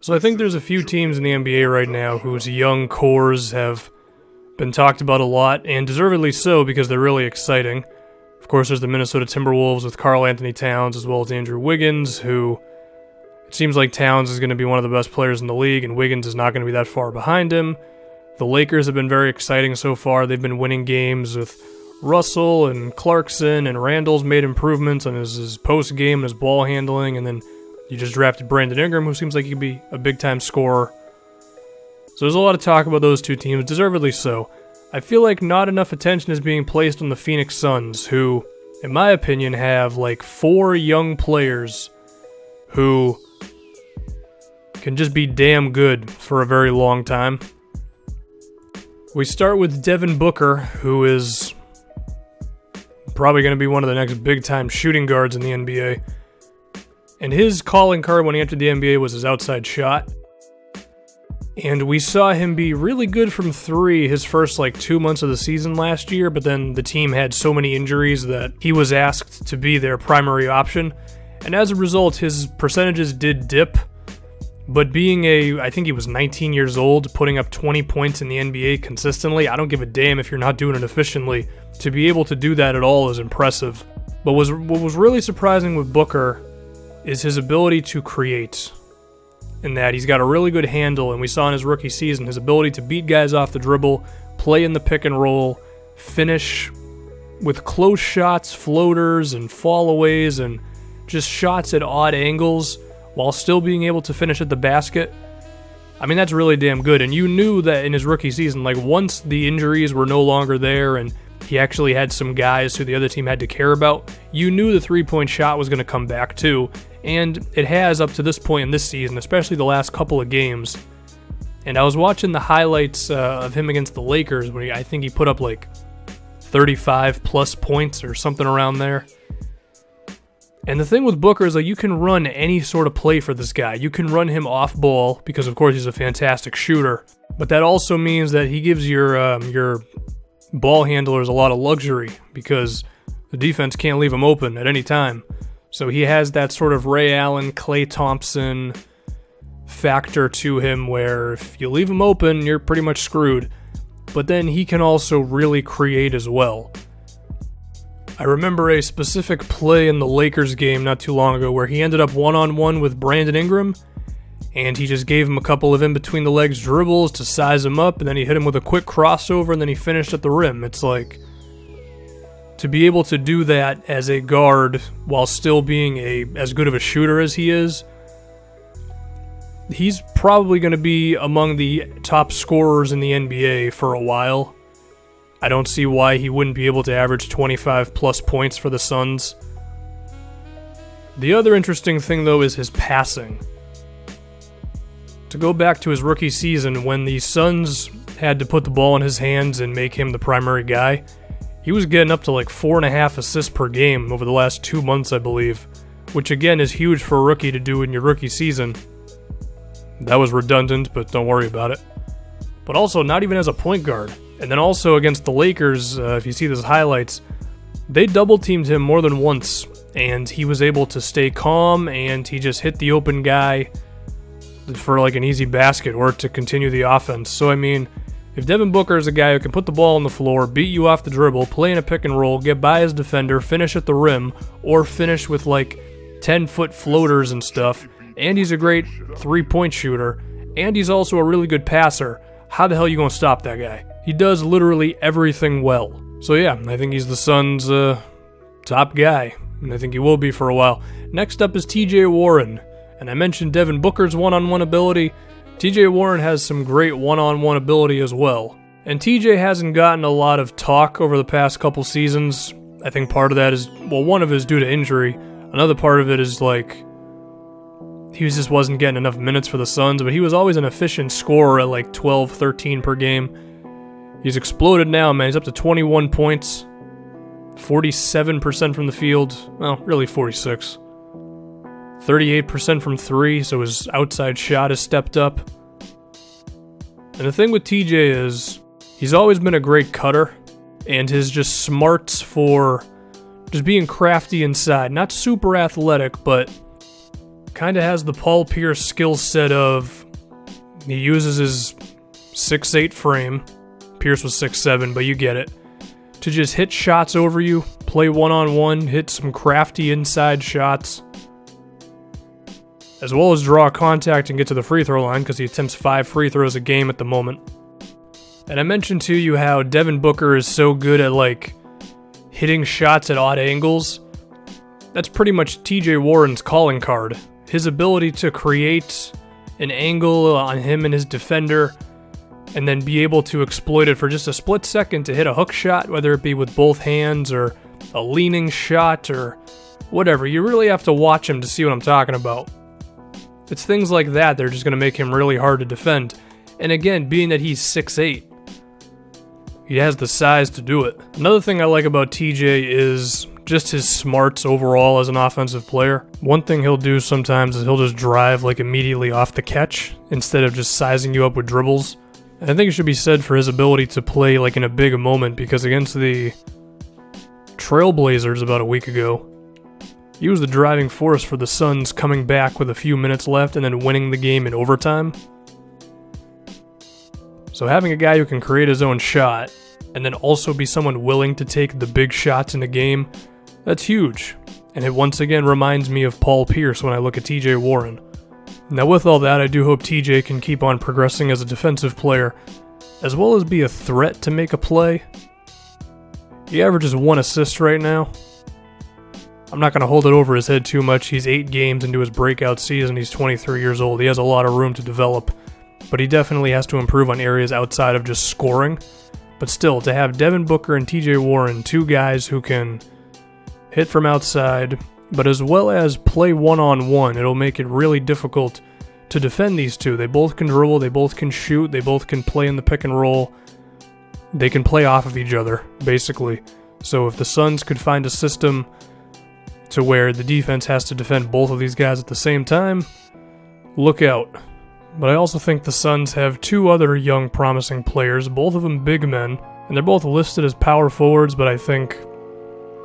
So I think there's a few teams in the NBA right now whose young cores have been talked about a lot, and deservedly so because they're really exciting. Of course, there's the Minnesota Timberwolves with Karl Anthony Towns as well as Andrew Wiggins, who it seems like Towns is going to be one of the best players in the league, and Wiggins is not going to be that far behind him. The Lakers have been very exciting so far. They've been winning games with Russell and Clarkson, and Randall's made improvements on his post-game and his ball handling, and then you just drafted Brandon Ingram, who seems like he could be a big-time scorer. So there's a lot of talk about those two teams, deservedly so. I feel like not enough attention is being placed on the Phoenix Suns, who, in my opinion, have like 4 young players who can just be damn good for a very long time. We start with Devin Booker, who is probably going to be one of the next big-time shooting guards in the NBA. And his calling card when he entered the NBA was his outside shot. And we saw him be really good from 3 his first 2 months of the season last year, but then the team had so many injuries that he was asked to be their primary option. And as a result, his percentages did dip. But being I think he was 19 years old, putting up 20 points in the NBA consistently, I don't give a damn if you're not doing it efficiently. To be able to do that at all is impressive. But what was really surprising with Booker is his ability to create, in that he's got a really good handle, and we saw in his rookie season his ability to beat guys off the dribble, play in the pick and roll, finish with close shots, floaters, and fallaways, and just shots at odd angles while still being able to finish at the basket. I mean, that's really damn good, and you knew that in his rookie season, once the injuries were no longer there and he actually had some guys who the other team had to care about, you knew the three-point shot was going to come back too. And it has up to this point in this season, especially the last couple of games. And I was watching the highlights of him against the Lakers, where I think he put up 35 plus points or something around there. And the thing with Booker is you can run any sort of play for this guy. You can run him off ball because of course he's a fantastic shooter. But that also means that he gives your ball handlers a lot of luxury because the defense can't leave him open at any time. So he has that sort of Ray Allen, Klay Thompson factor to him where if you leave him open, you're pretty much screwed. But then he can also really create as well. I remember a specific play in the Lakers game not too long ago where he ended up one-on-one with Brandon Ingram, and he just gave him a couple of in-between-the-legs dribbles to size him up, and then he hit him with a quick crossover, and then he finished at the rim. It's to be able to do that as a guard while still being as good of a shooter as he is, he's probably going to be among the top scorers in the NBA for a while. I don't see why he wouldn't be able to average 25 plus points for the Suns. The other interesting thing, though, is his passing. To go back to his rookie season, when the Suns had to put the ball in his hands and make him the primary guy, he was getting up to 4.5 assists per game over the last 2 months, I believe, which again is huge for a rookie to do in your rookie season. That was redundant, but don't worry about it. But also, not even as a point guard. And then also against the Lakers, if you see those highlights, they double-teamed him more than once, and he was able to stay calm, and he just hit the open guy for an easy basket or to continue the offense. So, I mean, if Devin Booker is a guy who can put the ball on the floor, beat you off the dribble, play in a pick and roll, get by his defender, finish at the rim, or finish with 10-foot floaters and stuff, and he's a great three-point shooter, and he's also a really good passer, how the hell are you going to stop that guy? He does literally everything well. So yeah, I think he's the Suns' top guy, and I think he will be for a while. Next up is TJ Warren, and I mentioned Devin Booker's one-on-one ability. TJ Warren has some great one-on-one ability as well. And TJ hasn't gotten a lot of talk over the past couple seasons. I think part of that is, one of it is due to injury. Another part of it is he just wasn't getting enough minutes for the Suns, but he was always an efficient scorer at 12, 13 per game. He's exploded now, man. He's up to 21 points, 47% from the field. Well, really 46. 38% from 3, so his outside shot has stepped up. And the thing with TJ is, he's always been a great cutter, and his just smarts for just being crafty inside. Not super athletic, but kind of has the Paul Pierce skill set of he uses his 6'8 frame. Pierce was 6'7, but you get it. To just hit shots over you, play one-on-one, hit some crafty inside shots, as well as draw contact and get to the free throw line because he attempts 5 free throws a game at the moment. And I mentioned to you how Devin Booker is so good at hitting shots at odd angles. That's pretty much TJ Warren's calling card. His ability to create an angle on him and his defender and then be able to exploit it for just a split second to hit a hook shot, whether it be with both hands or a leaning shot or whatever. You really have to watch him to see what I'm talking about. It's things like that that are just going to make him really hard to defend. And again, being that he's 6'8", he has the size to do it. Another thing I like about TJ is just his smarts overall as an offensive player. One thing he'll do sometimes is he'll just drive immediately off the catch instead of just sizing you up with dribbles. And I think it should be said for his ability to play in a big moment, because against the Trailblazers about a week ago, he was the driving force for the Suns coming back with a few minutes left and then winning the game in overtime. So having a guy who can create his own shot and then also be someone willing to take the big shots in the game, that's huge. And it once again reminds me of Paul Pierce when I look at TJ Warren. Now with all that, I do hope TJ can keep on progressing as a defensive player, as well as be a threat to make a play. He averages 1 assist right now. I'm not going to hold it over his head too much. He's 8 games into his breakout season. He's 23 years old. He has a lot of room to develop, but he definitely has to improve on areas outside of just scoring. But still, to have Devin Booker and TJ Warren, 2 guys who can hit from outside, but as well as play one-on-one, it'll make it really difficult to defend these two. They both can dribble, they both can shoot, they both can play in the pick and roll. They can play off of each other, basically. So if the Suns could find a system to where the defense has to defend both of these guys at the same time, look out. But I also think the Suns have 2 other young promising players, both of them big men, and they're both listed as power forwards, but I think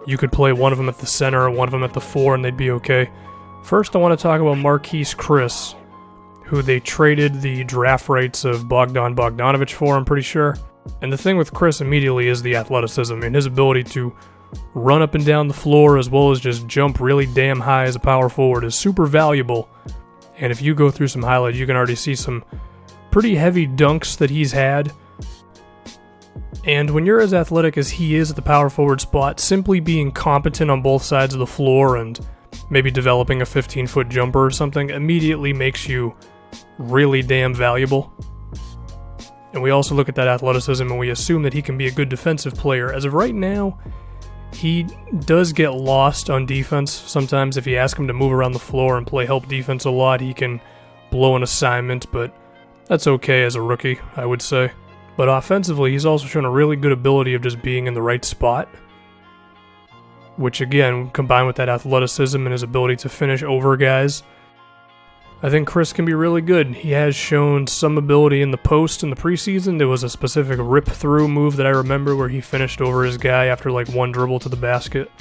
you could play one of them at the center and one of them at the 4 and they'd be okay. First, I want to talk about Marquise Chris, who they traded the draft rights of Bogdan Bogdanovic for, I'm pretty sure. And the thing with Chris immediately is the athleticism and his ability to run up and down the floor as well as just jump really damn high as a power forward is super valuable. And if you go through some highlights, you can already see some pretty heavy dunks that he's had. And when you're as athletic as he is at the power forward spot, simply being competent on both sides of the floor and maybe developing a 15-foot jumper or something immediately makes you really damn valuable. And we also look at that athleticism and we assume that he can be a good defensive player. As of right now, he does get lost on defense. Sometimes if you ask him to move around the floor and play help defense a lot, he can blow an assignment, but that's okay as a rookie, I would say. But offensively, he's also shown a really good ability of just being in the right spot, which again, combined with that athleticism and his ability to finish over guys, I think Chris can be really good. He has shown some ability in the post in the preseason. There was a specific rip-through move that I remember where he finished over his guy after one dribble to the basket.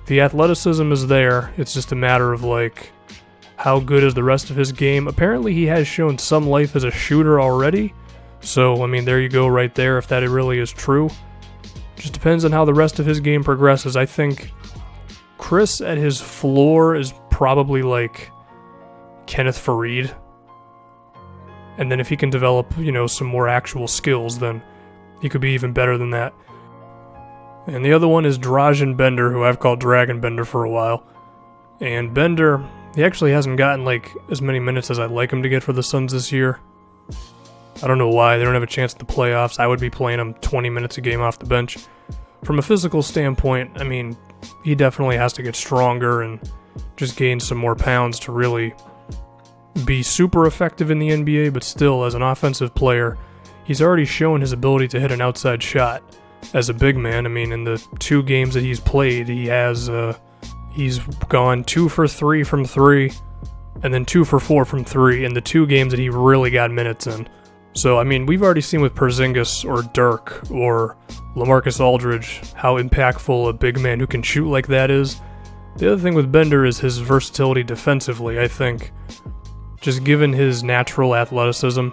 The athleticism is there. It's just a matter of how good is the rest of his game. Apparently he has shown some life as a shooter already. So, there you go right there if that really is true. Just depends on how the rest of his game progresses. I think Chris at his floor is probably Kenneth Faried. And then if he can develop, some more actual skills, then he could be even better than that. And the other one is Dragan Bender, who I've called Dragon Bender for a while. And Bender, he actually hasn't gotten as many minutes as I'd like him to get for the Suns this year. I don't know why. They don't have a chance at the playoffs. I would be playing him 20 minutes a game off the bench. From a physical standpoint, he definitely has to get stronger and just gain some more pounds to really be super effective in the NBA, but still, as an offensive player, he's already shown his ability to hit an outside shot. As a big man, in the 2 games that he's played, he's gone 2 for 3 from 3, and then 2 for 4 from 3 in the 2 games that he really got minutes in. So, we've already seen with Porzingis or Dirk or LaMarcus Aldridge how impactful a big man who can shoot like that is. The other thing with Bender is his versatility defensively, I think. Just given his natural athleticism,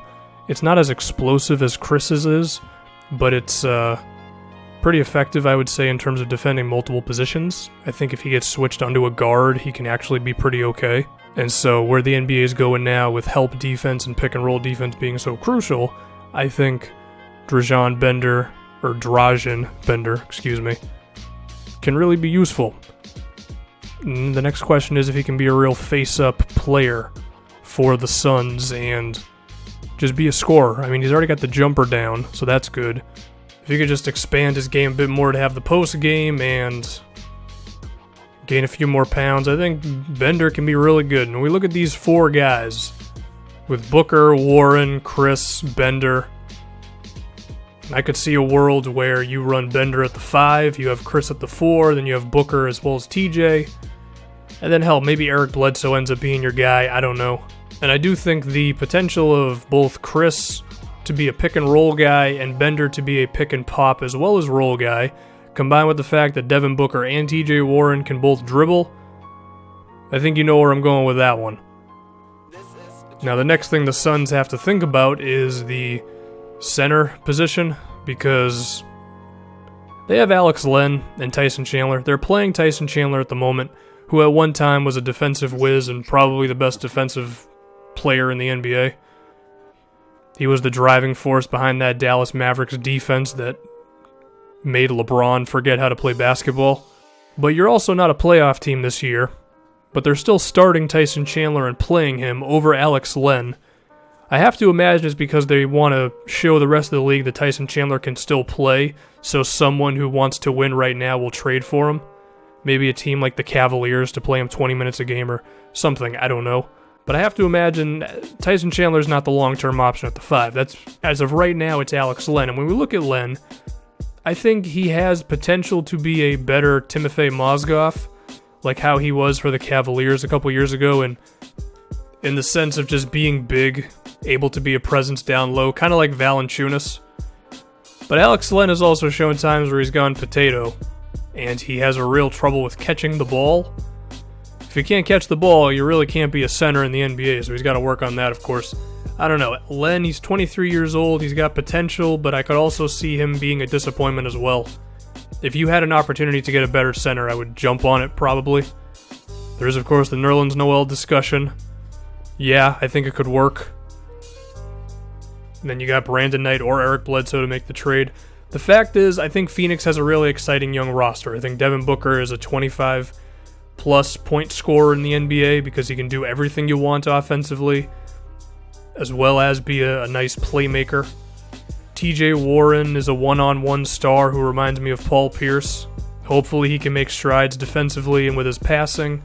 it's not as explosive as Chris's is, but it's pretty effective, I would say, in terms of defending multiple positions. I think if he gets switched onto a guard, he can actually be pretty okay. And so where the NBA is going now with help defense and pick and roll defense being so crucial, I think Dragan Bender, can really be useful. And the next question is if he can be a real face-up player for the Suns and just be a scorer. I mean, he's already got the jumper down, so that's good. If he could just expand his game a bit more to have the post game and gain a few more pounds, I think Bender can be really good. And when we look at these four guys, with Booker, Warren, Chris, Bender, I could see a world where you run Bender at the 5, you have Chris at the 4, then you have Booker as well as TJ, and then hell, maybe Eric Bledsoe ends up being your guy, I don't know. And I do think the potential of both Chris to be a pick and roll guy and Bender to be a pick and pop as well as roll guy, combined with the fact that Devin Booker and TJ Warren can both dribble, I think you know where I'm going with that one. Now the next thing the Suns have to think about is the center position, because they have Alex Len and Tyson Chandler. They're playing Tyson Chandler at the moment, who at one time was a defensive whiz and probably the best defensive player in the NBA. He was the driving force behind that Dallas Mavericks defense that made LeBron forget how to play basketball. But you're also not a playoff team this year, but they're still starting Tyson Chandler and playing him over Alex Len. I have to imagine it's because they want to show the rest of the league that Tyson Chandler can still play, so someone who wants to win right now will trade for him. Maybe a team like the Cavaliers to play him 20 minutes a game or something, I don't know. But I have to imagine Tyson Chandler's not the long-term option at the 5. That's, as of right now, it's Alex Len. And when we look at Len, I think he has potential to be a better Timofey Mozgov, like how he was for the Cavaliers a couple years ago, and in the sense of just being big, able to be a presence down low, kind of like Valanciunas. But Alex Len has also shown times where he's gone potato, and he has a real trouble with catching the ball. If you can't catch the ball, you really can't be a center in the NBA, so he's got to work on that, of course. I don't know. Len, he's 23 years old, he's got potential, but I could also see him being a disappointment as well. If you had an opportunity to get a better center, I would jump on it, probably. There's, of course, the Nerlens Noel discussion. Yeah, I think it could work. And then you got Brandon Knight or Eric Bledsoe to make the trade. The fact is, I think Phoenix has a really exciting young roster. I think Devin Booker is a 25-plus point scorer in the NBA because he can do everything you want offensively, as well as be a nice playmaker. TJ Warren is a one-on-one star who reminds me of Paul Pierce. Hopefully he can make strides defensively and with his passing.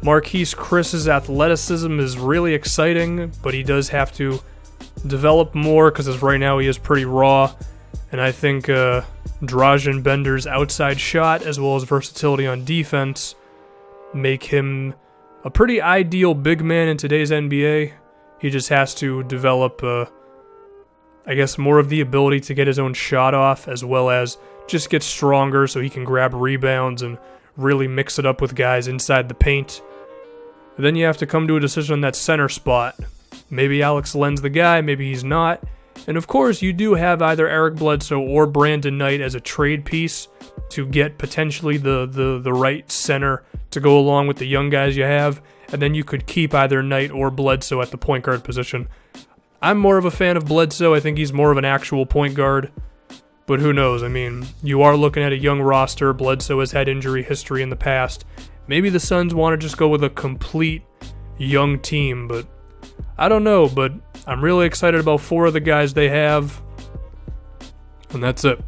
Marquise Chris's athleticism is really exciting, but he does have to develop more because as right now he is pretty raw. And I think Dragan Bender's outside shot as well as versatility on defense make him a pretty ideal big man in today's NBA. He just has to develop, I guess, more of the ability to get his own shot off as well as just get stronger so he can grab rebounds and really mix it up with guys inside the paint. And then you have to come to a decision on that center spot. Maybe Alex Len's the guy, maybe he's not. And of course, you do have either Eric Bledsoe or Brandon Knight as a trade piece to get potentially the right center to go along with the young guys you have. And then you could keep either Knight or Bledsoe at the point guard position. I'm more of a fan of Bledsoe. I think he's more of an actual point guard. But who knows? I mean, you are looking at a young roster. Bledsoe has had injury history in the past. Maybe the Suns want to just go with a complete young team, but I don't know. But I'm really excited about 4 of the guys they have. And that's it.